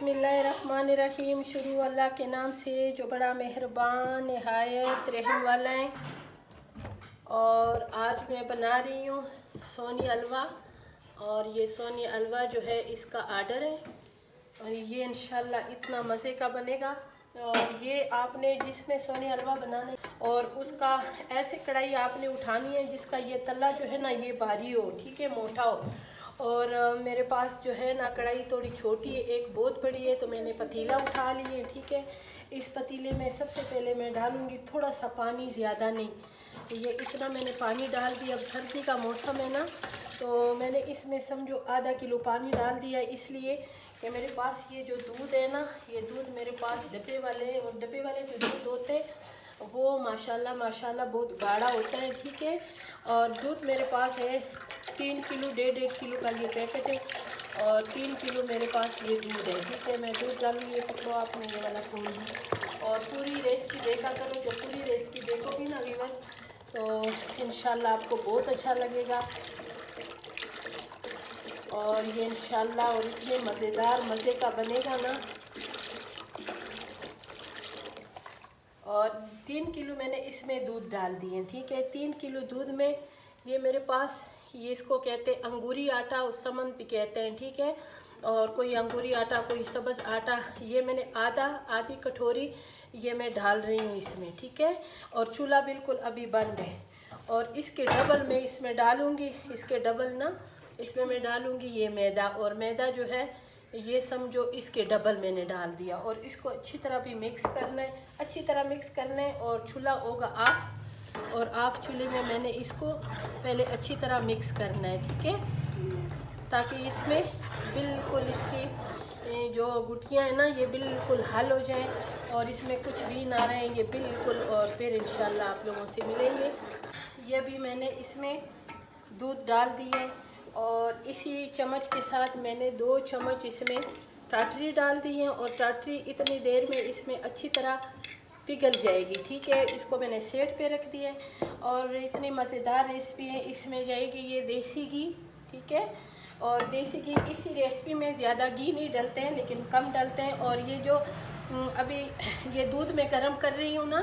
बिस्मिल्लाहिर्रहमानिर्रहीम। शुरू अल्लाह के नाम से जो बड़ा मेहरबान नहायत रहम वाला है। और आज मैं बना रही हूँ सोनी हलवा। और ये सोनी हलवा जो है इसका आर्डर है और ये इंशाल्लाह इतना मज़े का बनेगा। और ये आपने जिसमें सोनी हलवा बनाने और उसका ऐसे कढ़ाई आपने उठानी है जिसका ये तला जो है ना ये भारी हो, ठीक है, मोटा हो। और मेरे पास जो है ना कढ़ाई थोड़ी छोटी है, एक बहुत बड़ी है, तो मैंने पतीला उठा ली है, ठीक है। इस पतीले में सबसे पहले मैं डालूँगी थोड़ा सा पानी, ज़्यादा नहीं। ये इतना मैंने पानी डाल दिया। अब सर्दी का मौसम है ना, तो मैंने इसमें समझो आधा किलो पानी डाल दिया, इसलिए कि मेरे पास ये जो दूध है ना, ये दूध मेरे पास डब्बे वाले हैं। और डब्बे वाले जो दूध होते हैं वो माशाल्लाह माशाल्लाह बहुत गाढ़ा होता है, ठीक है। और दूध मेरे पास है 3 किलो, 1.5 किलो का ये पैकेट है और 3 किलो मेरे पास ये दूध है, ठीक है। मैं दूध डालूँगी, ये पकड़ो आपने ये वाला फ़ोन है। और पूरी रेसिपी देखा करो, जब पूरी रेसिपी देखोगी ना व्यूअर तो इंशाल्लाह आपको बहुत अच्छा लगेगा। और ये इंशाल्लाह और इतने मज़ेदार मज़े का बनेगा ना। और 3 किलो मैंने इसमें दूध डाल दिए, ठीक है। 3 किलो दूध में ये मेरे पास ये इसको कहते हैं अंगूरी आटा, उस समन भी कहते हैं, ठीक है। और कोई अंगूरी आटा, कोई सब्ज़ आटा, ये मैंने आधी कटोरी ये मैं डाल रही हूँ इसमें, ठीक है। और चूल्हा बिल्कुल अभी बंद है। और इसके डबल मैं इसमें डालूँगी, इसके डबल ना इसमें मैं डालूँगी ये मैदा। और मैदा जो है ये समझो इसके डबल मैंने डाल दिया। और इसको अच्छी तरह भी मिक्स करना है, अच्छी तरह मिक्स करना है। और चूल्हा होगा ऑफ, और ऑफ चूल्हे में मैंने इसको पहले अच्छी तरह मिक्स करना है, ठीक है, ताकि इसमें बिल्कुल इसकी जो गुठलियाँ हैं ना ये बिल्कुल हल हो जाएं और इसमें कुछ भी ना रहे ये बिल्कुल। और फिर इंशाल्लाह आप लोगों से मिलेंगे। ये भी मैंने इसमें दूध डाल दी है और इसी चम्मच के साथ मैंने 2 चम्मच इसमें टाटरी डाल दी है। और टाटरी इतनी देर में इसमें अच्छी तरह पिघल जाएगी, ठीक है। इसको मैंने सेट पे रख दिया है। और इतनी मज़ेदार रेसिपी है, इसमें जाएगी ये देसी घी, ठीक है। और देसी घी इसी रेसिपी में ज़्यादा घी नहीं डालते हैं, लेकिन कम डालते हैं। और ये जो अभी ये दूध में गर्म कर रही हूँ ना,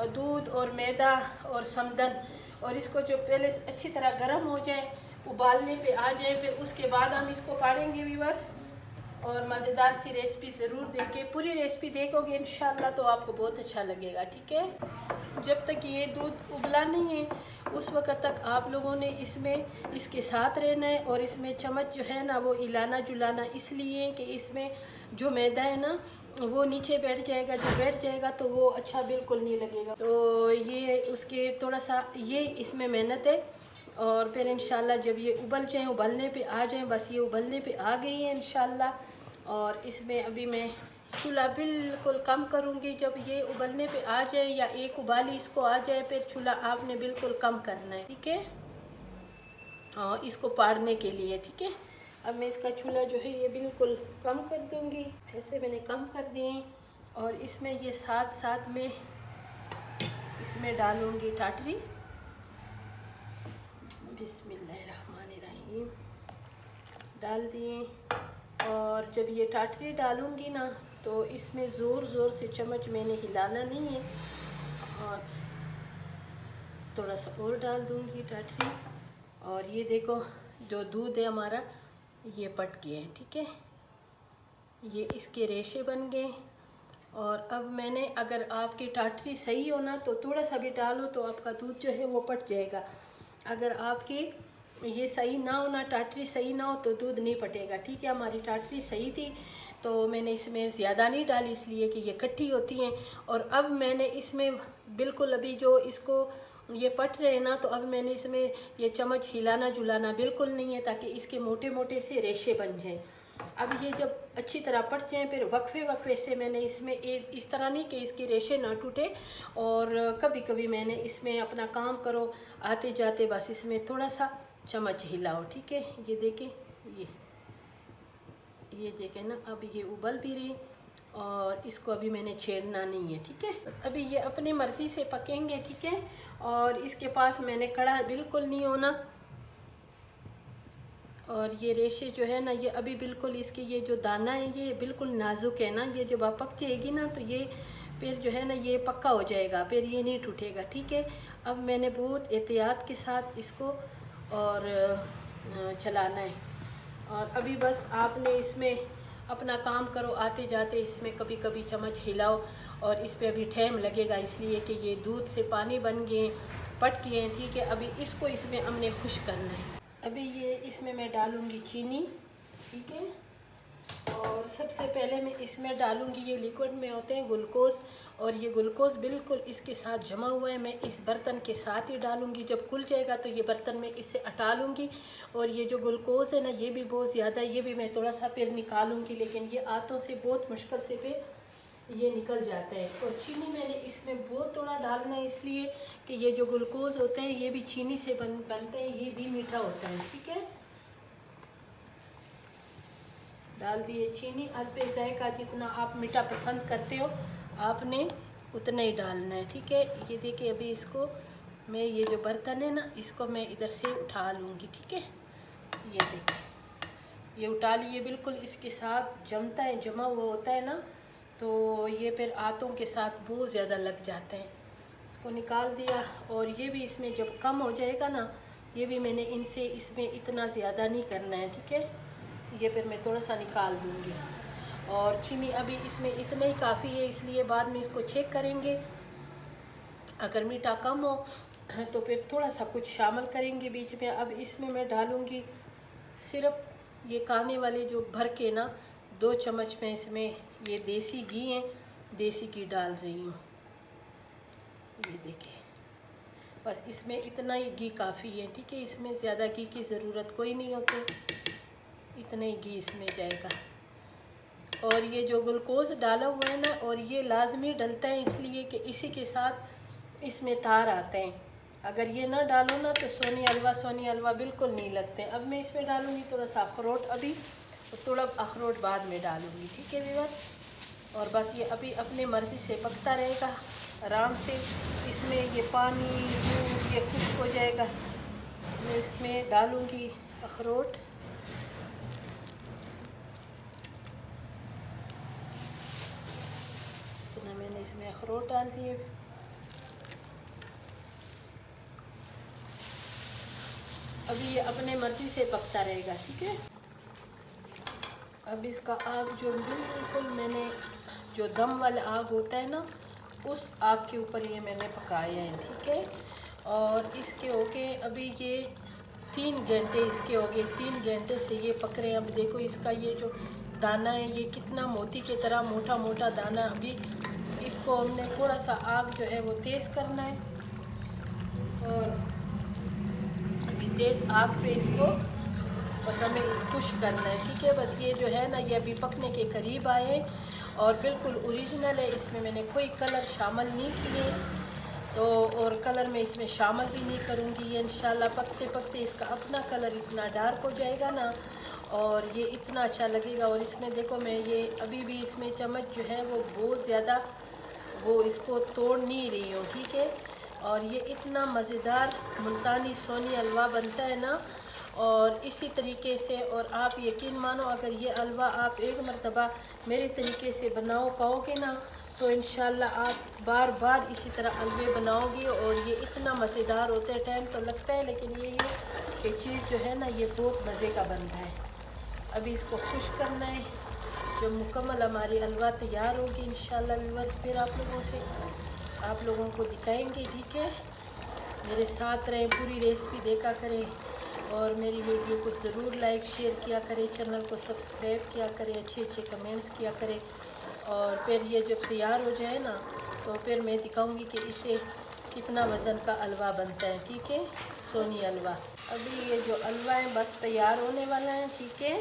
दूध और मैदा और समदन, और इसको जो पहले अच्छी तरह गर्म हो जाए, उबालने पे आ जाए, फिर उसके बाद हम इसको पाड़ेंगे व्यूअर्स। और मज़ेदार सी रेसिपी ज़रूर देखें, पूरी रेसिपी देखोगे इंशाल्लाह तो आपको बहुत अच्छा लगेगा, ठीक है। जब तक ये दूध उबला नहीं है उस वक़्त तक आप लोगों ने इसमें इसके साथ रहना है। और इसमें चम्मच जो है ना वो हिलाना जुलाना, इसलिए कि इसमें जो मैदा है ना वो नीचे बैठ जाएगा, जब बैठ जाएगा तो वो अच्छा बिल्कुल नहीं लगेगा। तो ये उसके थोड़ा सा ये इसमें मेहनत है। और फिर इंशाल्लाह जब ये उबल जाएँ, उबलने पे आ जाएँ, बस ये उबलने पे आ गई है इंशाल्लाह। और इसमें अभी मैं चूल्हा बिल्कुल कम करूँगी। जब ये उबलने पे आ जाए या एक उबाली इसको आ जाए, फिर चूल्हा आपने बिल्कुल कम करना है, ठीक है, और इसको पाड़ने के लिए, ठीक है। अब मैं इसका चूल्हा जो है ये बिल्कुल कम कर दूँगी, ऐसे मैंने कम कर दिए। और इसमें ये साथ साथ में इसमें डालूँगी टाटरी। बिस्मिल्लाहिर्रहमानिर्रहीम डाल दिए। और जब ये टाटरी डालूँगी ना तो इसमें ज़ोर ज़ोर से चम्मच मैंने हिलाना नहीं है, और थोड़ा सा और डाल दूँगी टाटरी। और ये देखो जो दूध है हमारा ये पट गया है, ठीक है, ये इसके रेशे बन गए। और अब मैंने, अगर आपकी टाटरी सही हो ना तो थोड़ा सा भी डालो तो आपका दूध जो है वो पट जाएगा। अगर आपकी ये सही ना हो ना, टाटरी सही ना हो तो दूध नहीं पटेगा, ठीक है। हमारी टाटरी सही थी तो मैंने इसमें ज़्यादा नहीं डाली, इसलिए कि ये इकट्ठी होती हैं। और अब मैंने इसमें बिल्कुल अभी जो इसको ये पट रहे हैं ना, तो अब मैंने इसमें ये चम्मच हिलाना जुलाना बिल्कुल नहीं है, ताकि इसके मोटे मोटे से रेशे बन जाएं। अब ये जब अच्छी तरह पट जाएँ फिर वक्फे वक्फे से मैंने इसमें इस तरह नहीं कि इसके रेशे ना टूटे। और कभी कभी मैंने इसमें अपना काम करो आते जाते बस इसमें थोड़ा सा चम्मच हिलाओ, ठीक है। ये देखें, ये देखें ना, अब ये उबल भी रही और इसको अभी मैंने छेड़ना नहीं है, ठीक है। बस अभी ये अपनी मर्ज़ी से पकेंगे, ठीक है। और इसके पास मैंने कड़ा बिल्कुल नहीं होना। और ये रेशे जो है ना, ये अभी बिल्कुल इसके ये जो दाना है ये बिल्कुल नाजुक है ना, ये जब आप पक जाएगी ना तो ये फिर जो है ना ये पक्का हो जाएगा, फिर ये नहीं टूटेगा। ठीक है, अब मैंने बहुत एहतियात के साथ इसको और चलाना है। और अभी बस आपने इसमें अपना काम करो, आते जाते इसमें कभी कभी चम्मच हिलाओ। और इस पे अभी टाइम लगेगा इसलिए कि ये दूध से पानी बन गए, पट गए हैं। ठीक है, अभी इसको इसमें हमने खुश करना है। अभी ये इसमें मैं डालूँगी चीनी। ठीक है, और सबसे पहले मैं इसमें डालूँगी, ये लिक्विड में होते हैं ग्लूकोज़, और ये ग्लूकोज़ बिल्कुल इसके साथ जमा हुआ है। मैं इस बर्तन के साथ ही डालूँगी, जब खुल जाएगा तो ये बर्तन में इसे हटा लूँगी। और ये जो ग्लूकोज़ है ना ये भी बहुत ज़्यादा है, ये भी मैं थोड़ा सा फिर निकालूँगी, लेकिन ये हाथों से बहुत मुश्किल से फिर ये निकल जाता है। और चीनी मैंने इसमें बहुत थोड़ा डालना है, इसलिए कि ये जो ग्लूकोज़ होते हैं ये भी चीनी से बनते हैं, ये भी मीठा होता है। ठीक है, डाल दिए चीनी। हस्बे ज़ायक़ा जितना आप मीठा पसंद करते हो आपने उतना ही डालना है। ठीक है, ये देखिए अभी इसको मैं, ये जो बर्तन है ना इसको मैं इधर से उठा लूँगी। ठीक है, ये देखिए ये उठा लिए, बिल्कुल इसके साथ जमता है, जमा हुआ होता है ना, तो ये फिर हाथों के साथ बहुत ज़्यादा लग जाते हैं। इसको निकाल दिया। और ये भी इसमें जब कम हो जाएगा ना, ये भी मैंने इनसे इसमें इतना ज़्यादा नहीं करना है। ठीक है, ये फिर मैं थोड़ा सा निकाल दूँगी। और चीनी अभी इसमें इतना ही काफ़ी है, इसलिए बाद में इसको चेक करेंगे, अगर मीठा कम हो तो फिर थोड़ा सा कुछ शामिल करेंगे बीच में। अब इसमें मैं डालूँगी सिर्फ ये खाने वाले जो भर के ना 2 चम्मच में इसमें ये देसी घी है, देसी घी डाल रही हूँ। ये देखिए बस इसमें इतना ही घी काफ़ी है। ठीक है, इसमें ज़्यादा घी की ज़रूरत कोई नहीं होती, इतना ही घी इसमें जाएगा। और ये जो ग्लूकोज़ डाला हुआ है ना, और ये लाजमी डलता है इसलिए कि इसी के साथ इसमें तार आते हैं। अगर ये ना डालो ना तो सोनी हलवा बिल्कुल नहीं लगते। अब मैं इसमें डालूँगी थोड़ा सा अखरोट अभी, और थोड़ा अखरोट बाद में डालूँगी। ठीक है व्यूअर्स, और बस ये अभी अपने मर्ज़ी से पकता रहेगा आराम से। इसमें ये पानी दूध ये खुश्क हो जाएगा। मैं इसमें डालूँगी अखरोट। तो मैंने इसमें अखरोट डाल दिए। अभी ये अपने मर्ज़ी से पकता रहेगा। ठीक है, अब इसका आग जो बिल्कुल मैंने जो दम वाला आग होता है ना, उस आग के ऊपर ये मैंने पकाया है। ठीक है, और इसके हो गए अभी ये 3 घंटे इसके हो गए, 3 घंटे से ये पक रहे हैं। अब देखो इसका ये जो दाना है ये कितना मोती की तरह मोटा मोटा दाना। अभी इसको हमने थोड़ा सा आग जो है वो तेज़ करना है, और अभी तेज़ आग पे इसको बस हमें खुश करना है। ठीक है, बस ये जो है ना ये अभी पकने के करीब आए और बिल्कुल ओरिजिनल है, इसमें मैंने कोई कलर शामिल नहीं किए, तो और कलर में इसमें शामिल भी नहीं करूँगी। ये इंशाल्लाह पकते पकते इसका अपना कलर इतना डार्क हो जाएगा ना, और ये इतना अच्छा लगेगा। और इसमें देखो मैं ये अभी भी इसमें चम्मच जो है वो बहुत ज़्यादा वो इसको तोड़ नहीं रही हूँ। ठीक है, और ये इतना मज़ेदार मुल्तानी सोनी हलवा बनता है ना, और इसी तरीके से, और आप यकीन मानो अगर ये हलवा आप एक मरतबा मेरे तरीके से बनाओ कहोगे ना, तो इंशाल्लाह आप बार बार इसी तरह हलवे बनाओगे। और ये इतना मज़ेदार होता है, टाइम तो लगता है, लेकिन ये कि चीज़ जो है ना ये बहुत मज़े का बनता है। अभी इसको खुश करना है, जब मुकम्मल हमारी हलवा तैयार होगी इंशाल्लाह व्यूअर्स फिर आप लोगों को दिखाएंगे। ठीक है, मेरे साथ रहें, पूरी रेसिपी देखा करें, और मेरी वीडियो को ज़रूर लाइक शेयर किया करें, चैनल को सब्सक्राइब किया करें, अच्छे अच्छे कमेंट्स किया करें। और फिर ये जब तैयार हो जाए ना तो फिर मैं दिखाऊंगी कि इसे कितना वज़न का हलवा बनता है। ठीक है, सोनी हलवा। अभी ये जो हलवा है बस तैयार होने वाला है। ठीक है,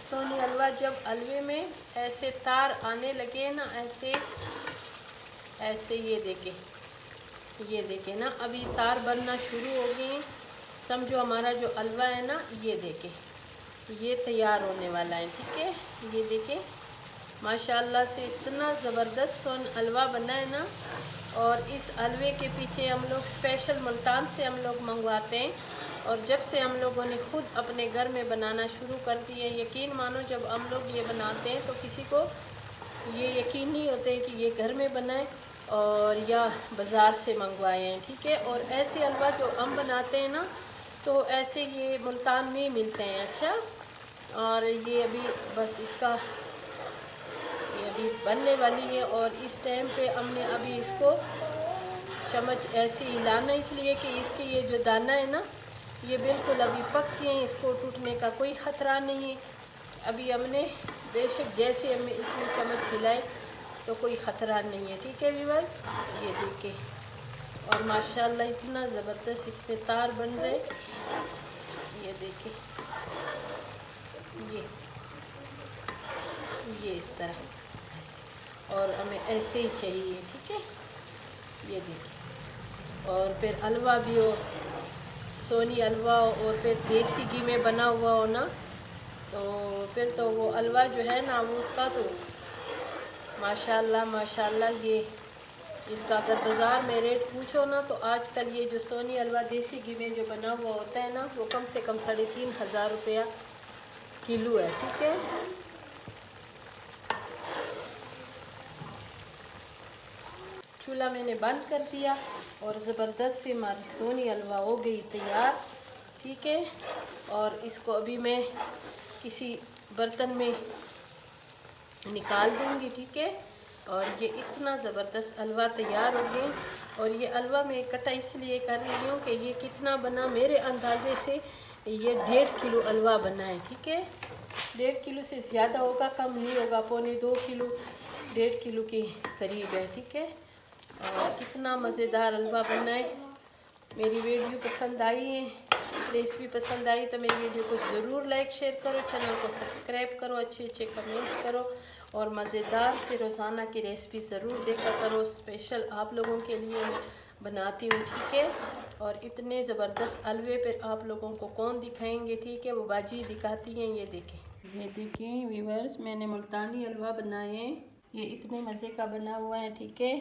सोनी हलवा जब हलवे में ऐसे तार आने लगे ना, ऐसे ये देखें ना, अभी तार बनना शुरू हो गए, समझो हमारा जो हलवा है ना ये देखें ये तैयार होने वाला है। ठीक है, ये देखें माशाल्लाह से इतना ज़बरदस्त हलवा बना है ना। और इस हलवे के पीछे हम लोग स्पेशल मुल्तान से हम लोग मंगवाते हैं, और जब से हम लोगों ने खुद अपने घर में बनाना शुरू कर दिए, यकीन मानो जब हम लोग ये बनाते हैं तो किसी को ये यकीन नहीं होते हैं कि ये घर में बनाए और या बाज़ार से मंगवाए हैं, ठीक है। और ऐसे हलवा जो हम बनाते हैं ना, तो ऐसे ये मुल्तान में मिलते हैं। अच्छा, और ये अभी बस इसका ये अभी बनने वाली है और इस टाइम पे हमने अभी इसको चम्मच ऐसे हिलाना, इसलिए कि इसके ये जो दाना है ना, ये बिल्कुल अभी पक गए हैं, इसको टूटने का कोई ख़तरा नहीं है। अभी हमने बेशक जैसे हमें इसमें चम्मच हिलाए तो कोई ख़तरा नहीं है, ठीक है व्यूअर्स। ये देखिए, और माशाल्लाह इतना ज़बरदस्त इसमें तार बन रहे, ये देखिए, ये इस तरह ऐसे, और हमें ऐसे ही चाहिए, ठीक है। ये देखिए, और फिर हलवा भी हो, सोनी हलवा हो और फिर देसी घी में बना हुआ हो ना, तो फिर तो वो हलवा जो है ना, वो उसका तो माशाल्लाह माशाल्लाह, ये इसका अगर बाज़ार में रेट पूछो ना, तो आजकल ये जो सोनी हलवा देसी घी में जो बना हुआ होता है ना, वो कम से कम 3,500 रुपया किलो है, ठीक है। चूल्हा मैंने बंद कर दिया और ज़बरदस्त से हमारी सोनी हलवा हो गई तैयार, ठीक है। और इसको अभी मैं किसी बर्तन में निकाल दूँगी, ठीक है। और ये इतना ज़बरदस्त हलवा तैयार हो गए। और ये हलवा मैं कटा इसलिए कर रही हूँ कि ये कितना बना, मेरे अंदाज़े से ये 1.5 किलो हलवा बना है, ठीक है। 1.5 किलो से ज़्यादा होगा, कम नहीं होगा, 2.25 किलो 1.5 किलो के करीब है, ठीक है। और कितना मज़ेदार हलवा बना है। मेरी वीडियो पसंद आई है, रेसिपी पसंद आई तो मेरी वीडियो को ज़रूर लाइक शेयर करो, चैनल को सब्सक्राइब करो, अच्छे अच्छे कमेंट्स करो और मज़ेदार से रोज़ाना की रेसिपी ज़रूर देखा करो। स्पेशल आप लोगों के लिए मैं बनाती हूँ, ठीक है। और इतने ज़बरदस्त हलवे फिर आप लोगों को कौन दिखाएंगे, ठीक है, वो बाजी दिखाती हैं। ये देखें व्यूअर्स, मैंने मुल्तानी हलवा बनाए हैं, ये इतने मज़े का बना हुआ है, ठीक है।